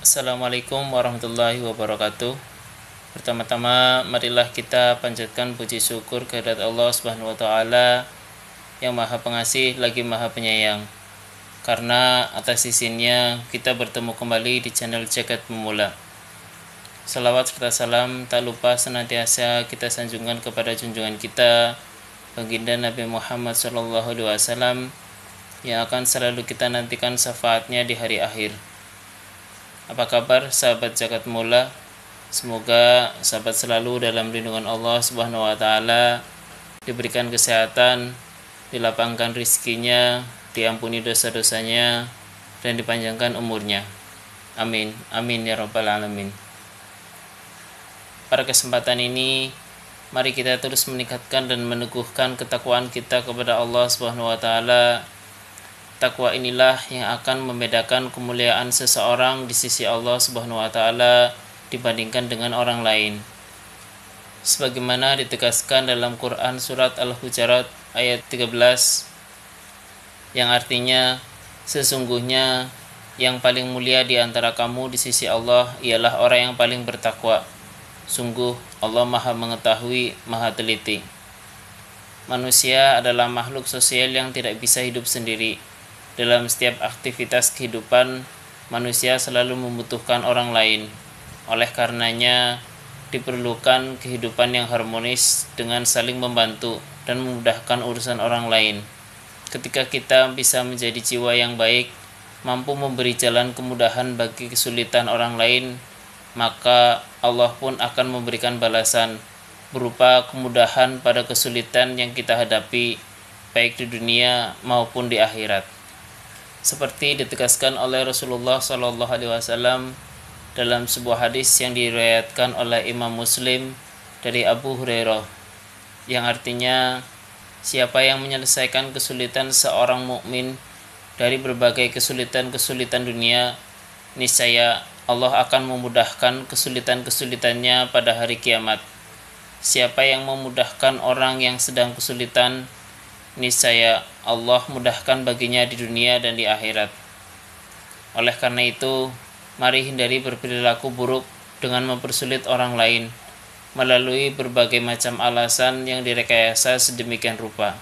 Assalamualaikum warahmatullahi wabarakatuh. Pertama-tama marilah kita panjatkan puji syukur kehadirat Allah Subhanahu wa taala yang Maha Pengasih lagi Maha Penyayang. Karena atas izinnya kita bertemu kembali di channel Jagat Pemula. Salawat serta salam tak lupa senantiasa kita sanjungkan kepada junjungan kita baginda Nabi Muhammad SAW yang akan selalu kita nantikan syafaatnya di hari akhir. Apa kabar sahabat Jagat Mula? Semoga sahabat selalu dalam lindungan Allah Subhanahu wa taala, diberikan kesehatan, dilapangkan rizkinya, diampuni dosa-dosanya, dan dipanjangkan umurnya. Amin. Amin ya rabbal alamin. Pada kesempatan ini, mari kita terus meningkatkan dan meneguhkan ketakwaan kita kepada Allah Subhanahu wa taala. Takwa inilah yang akan membedakan kemuliaan seseorang di sisi Allah Subhanahu wa taala dibandingkan dengan orang lain. Sebagaimana ditegaskan dalam Quran surat Al-Hujurat ayat 13 yang artinya, sesungguhnya yang paling mulia di antara kamu di sisi Allah ialah orang yang paling bertakwa. Sungguh Allah Maha mengetahui, Maha teliti. Manusia adalah makhluk sosial yang tidak bisa hidup sendiri. Dalam setiap aktivitas kehidupan, manusia selalu membutuhkan orang lain. Oleh karenanya, diperlukan kehidupan yang harmonis dengan saling membantu dan memudahkan urusan orang lain. Ketika kita bisa menjadi jiwa yang baik, mampu memberi jalan kemudahan bagi kesulitan orang lain, maka Allah pun akan memberikan balasan berupa kemudahan pada kesulitan yang kita hadapi, baik di dunia maupun di akhirat. Seperti ditegaskan oleh Rasulullah SAW dalam sebuah hadis yang diriwayatkan oleh Imam Muslim dari Abu Hurairah, yang artinya, siapa yang menyelesaikan kesulitan seorang mukmin dari berbagai kesulitan-kesulitan dunia, niscaya Allah akan memudahkan kesulitan-kesulitannya pada hari kiamat. Siapa yang memudahkan orang yang sedang kesulitan, niscaya Allah mudahkan baginya di dunia dan di akhirat. Oleh karena itu, mari hindari berperilaku buruk dengan mempersulit orang lain melalui berbagai macam alasan yang direkayasa sedemikian rupa.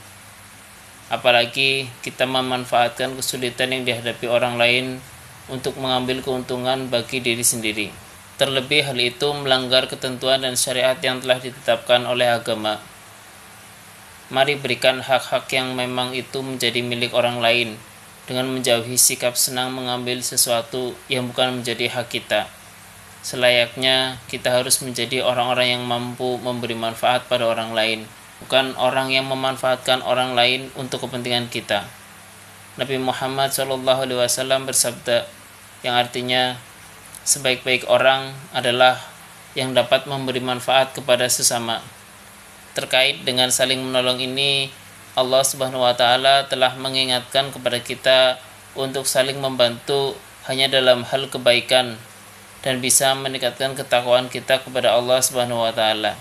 Apalagi kita memanfaatkan kesulitan yang dihadapi orang lain untuk mengambil keuntungan bagi diri sendiri. Terlebih hal itu melanggar ketentuan dan syariat yang telah ditetapkan oleh agama. Mari berikan hak-hak yang memang itu menjadi milik orang lain dengan menjauhi sikap senang mengambil sesuatu yang bukan menjadi hak kita. Selayaknya kita harus menjadi orang-orang yang mampu memberi manfaat pada orang lain, bukan orang yang memanfaatkan orang lain untuk kepentingan kita. Nabi Muhammad SAW bersabda, yang artinya, sebaik-baik orang adalah yang dapat memberi manfaat kepada sesama. Terkait dengan saling menolong ini, Allah Subhanahu wa taala telah mengingatkan kepada kita untuk saling membantu hanya dalam hal kebaikan dan bisa meningkatkan ketakwaan kita kepada Allah Subhanahu wa taala.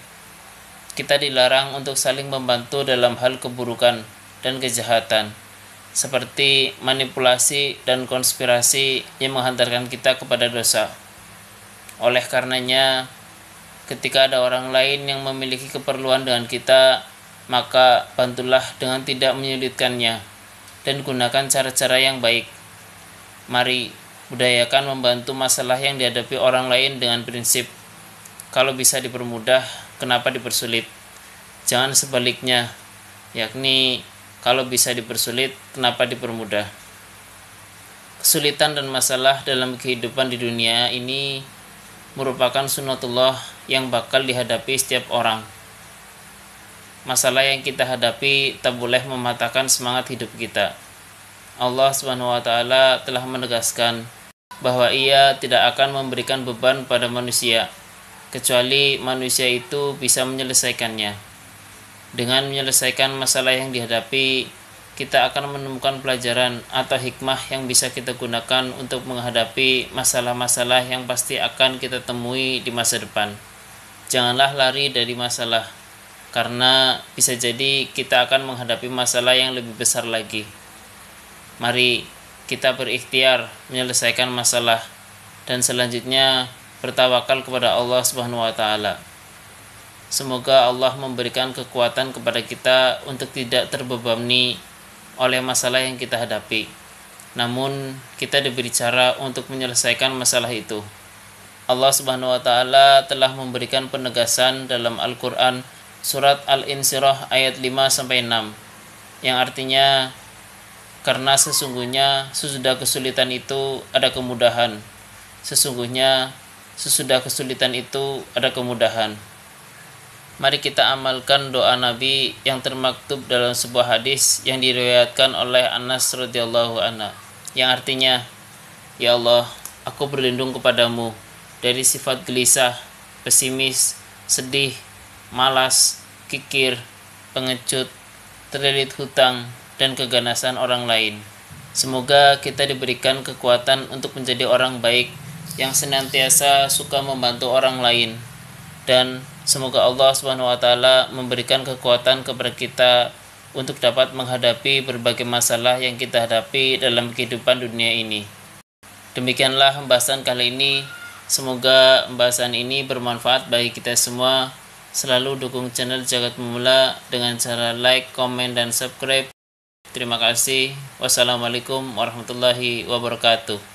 Kita dilarang untuk saling membantu dalam hal keburukan dan kejahatan, seperti manipulasi dan konspirasi yang menghantarkan kita kepada dosa. Oleh karenanya, ketika ada orang lain yang memiliki keperluan dengan kita, maka bantulah dengan tidak menyulitkannya dan gunakan cara-cara yang baik. Mari budayakan membantu masalah yang dihadapi orang lain dengan prinsip, kalau bisa dipermudah, kenapa dipersulit? Jangan sebaliknya, yakni kalau bisa dipersulit, kenapa dipermudah? Kesulitan dan masalah dalam kehidupan di dunia ini merupakan sunnatullah yang bakal dihadapi setiap orang. Masalah yang kita hadapi tak boleh mematahkan semangat hidup kita. Allah Subhanahu wa taala telah menegaskan bahwa Ia tidak akan memberikan beban pada manusia kecuali manusia itu bisa menyelesaikannya. Dengan menyelesaikan masalah yang dihadapi, kita akan menemukan pelajaran atau hikmah yang bisa kita gunakan untuk menghadapi masalah-masalah yang pasti akan kita temui di masa depan. Janganlah lari dari masalah, karena bisa jadi kita akan menghadapi masalah yang lebih besar lagi. Mari kita berikhtiar menyelesaikan masalah dan selanjutnya bertawakal kepada Allah Subhanahu wa taala. Semoga Allah memberikan kekuatan kepada kita untuk tidak terbebani oleh masalah yang kita hadapi. Namun kita diberi cara untuk menyelesaikan masalah itu. Allah Subhanahu wa taala telah memberikan penegasan dalam Al-Qur'an surat Al-Insyirah ayat 5 sampai 6 yang artinya karena sesungguhnya sesudah kesulitan itu ada kemudahan. Sesungguhnya sesudah kesulitan itu ada kemudahan. Mari kita amalkan doa Nabi yang termaktub dalam sebuah hadis yang diriwayatkan oleh Anas radhiyallahu anhu yang artinya, ya Allah, aku berlindung kepadamu dari sifat gelisah, pesimis, sedih, malas, kikir, pengecut, terlilit hutang, dan keganasan orang lain. Semoga kita diberikan kekuatan untuk menjadi orang baik yang senantiasa suka membantu orang lain, dan semoga Allah Subhanahu wa taala memberikan kekuatan kepada kita untuk dapat menghadapi berbagai masalah yang kita hadapi dalam kehidupan dunia ini. Demikianlah pembahasan kali ini. Semoga pembahasan ini bermanfaat bagi kita semua. Selalu dukung channel Jagat Memula dengan cara like, komen, dan subscribe. Terima kasih. Wassalamualaikum warahmatullahi wabarakatuh.